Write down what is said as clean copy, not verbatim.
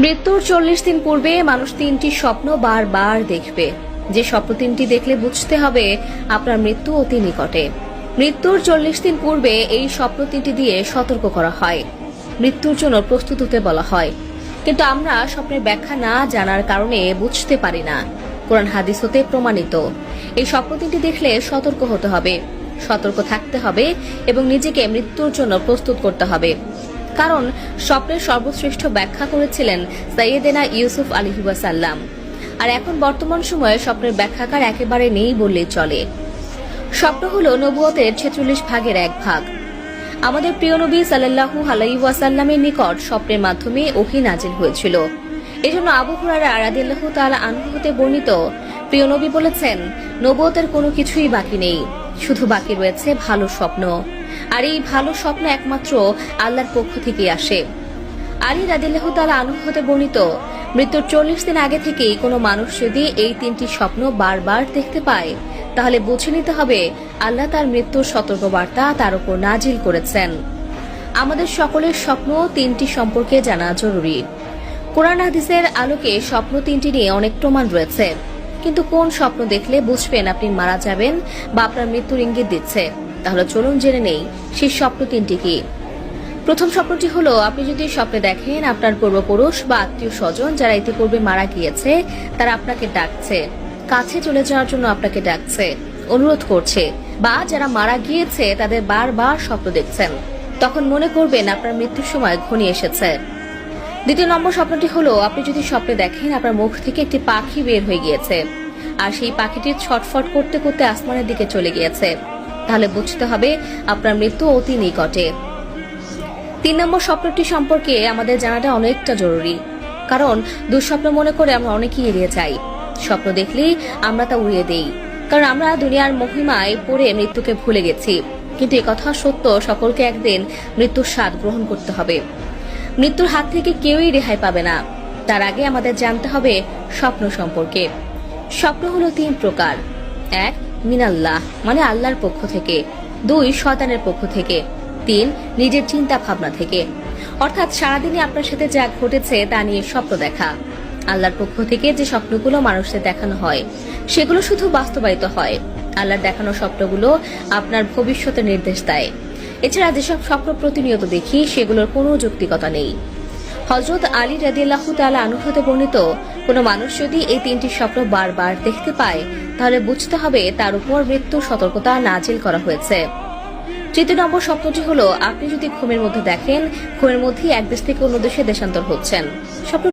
মৃত্যুর 40 দিন পূর্বে মানুষ 3টি স্বপ্ন বারবার দেখবে। যে স্বপ্ন 3টি দেখলে বুঝতে হবে আপনার মৃত্যু অতি নিকটে। মৃত্যুর 40 দিন পূর্বে এই স্বপ্ন 3টি দিয়ে সতর্ক করা হয়, মৃত্যুর জন্য প্রস্তুত হতে বলা হয়। কিন্তু আমরা স্বপ্নের ব্যাখ্যা না জানার কারণে বুঝতে পারি না। কোরআন হাদিস হতে প্রমাণিত এই স্বপ্ন 3টি দেখলে সতর্ক হতে হবে, সতর্ক থাকতে হবে এবং নিজেকে মৃত্যুর জন্য প্রস্তুত করতে হবে। কারণ স্বপ্নের সর্বশ্রেষ্ঠ ব্যাখ্যা করেছিলেন সাইয়েদেনা ইউসুফ আলাইহিস সালাম। আর এখন বর্তমান সময়ে স্বপ্নের ব্যাখ্যাকার একেবারে নেই বললেই চলে। স্বপ্ন হলো নবুয়তের 46 ভাগের 1 ভাগ। আমাদের প্রিয় নবী সাল্লাল্লাহু আলাইহি ওয়াসাল্লামের নিকট স্বপ্নের মাধ্যমে ওহী নাজিল হয়েছিল। এজন্য আবু হুরায়রা রাদিয়াল্লাহু তাআলা আনহু হতে বর্ণিত, প্রিয় নবী বলেছেন, নবুয়তের কোনো কিছুই বাকি নেই, শুধু বাকি রয়েছে ভালো স্বপ্ন। আর এই ভালো স্বপ্ন একমাত্র আল্লাহর পক্ষ থেকে আসে। আলী রাদিয়াল্লাহু তাআলা আনহু হতে বর্ণিত, মৃত্যুর 40 দিন আগে থেকেই কোনো মানুষ যদি এই 3টি স্বপ্ন বারবার দেখতে পায়, তাহলে বুঝে নিতে হবে আল্লাহ তার মৃত্যুর সতর্কবার্তা তার উপর নাজিল করেছেন। আমাদের সকলের স্বপ্ন 3টি সম্পর্কে জানা জরুরি। কোরআন হাদিসের আলোকে স্বপ্ন 3টি নিয়ে অনেক প্রমাণ রয়েছে। কিন্তু কোন স্বপ্ন দেখলে বুঝবেন আপনি মারা যাবেন বা আপনার মৃত্যুর ইঙ্গিত দিচ্ছে? তাহলে চলুন জেনে নেই সেই স্বপ্ন 3টি কি। প্রথম স্বপ্নটি হলো, আপনি যদি স্বপ্নে দেখেন আপনার পূর্বপুরুষ বা আত্মীয় স্বজন যারা ইতিপূর্বে মারা গিয়েছে তারা আপনাকে ডাকছে, কাছে চলে যাওয়ার জন্য আপনাকে ডাকছে, অনুরোধ করছে, বা যারা মারা গিয়েছে তাদের বারবার স্বপ্ন দেখছেন, তখন মনে করবেন আপনার মৃত্যুর সময় ঘনিয়ে এসেছে। দ্বিতীয় নম্বর স্বপ্নটি হলো, আপনি যদি স্বপ্নে দেখেন আপনার মুখ থেকে একটি পাখি বের হয়ে গিয়েছে আর সেই পাখিটি ছটফট করতে করতে আসমানের দিকে চলে গিয়েছে, তাহলে বুঝতে হবে আপনার মৃত্যু অতি নিকটে। 3 নম্বর স্বপ্নটি সম্পর্কে আমাদের জানাটা অনেকটা জরুরি। কারণ দুঃস্বপ্ন মনে করে আমরা অনেকেই এড়িয়ে যাই। স্বপ্ন দেখলেই আমরা তা উড়িয়ে দেই, কারণ আমরা দুনিয়ার মহিমায় পড়ে মৃত্যুকে ভুলে গেছি। কিন্তু একথা সত্য, সকলকে একদিন মৃত্যুর স্বাদ গ্রহণ করতে হবে। মৃত্যুর হাত থেকে কেউই রেহাই পাবে না। তার আগে আমাদের জানতে হবে স্বপ্ন সম্পর্কে। স্বপ্ন হলো 3 প্রকার। 1, মিনাল্লাহ মানে আল্লাহর পক্ষ থেকে। 2, শয়তানের পক্ষ থেকে। 3, নিজের চিন্তা ভাবনা থেকে। অর্থাৎ সারাদিনে আপনার সাথে যা ঘটেছে তা নিয়ে স্বপ্ন দেখা। আল্লাহর পক্ষ থেকে যে স্বপ্নগুলো মানুষদের দেখানো হয় সেগুলো শুধু বাস্তবায়িত হয়। আল্লাহর দেখানো স্বপ্নগুলো আপনার ভবিষ্যতের নির্দেশ দেয়। এছাড়া যেসব স্বপ্ন প্রতিনিয়ত দেখি সেগুলোর কোনো যৌক্তিকতা নেই। হযরত আলী রাদিয়াল্লাহু তাআলা আনহু হতে বর্ণিত, কোনো মানুষ যদি এই 3টি স্বপ্ন বারবার দেখতে পায় তাহলে বুঝতে হবে তার উপর মৃত্যুর সতর্কতা নাজিল করা হয়েছে। 3 নম্বর স্বপ্নটি হলো, আপনি যদি ঘুমের মধ্যে দেখেন ঘুমের মধ্যেই এক দেশ থেকে অন্য দেশে দেশান্তর হচ্ছেন। স্বপ্ন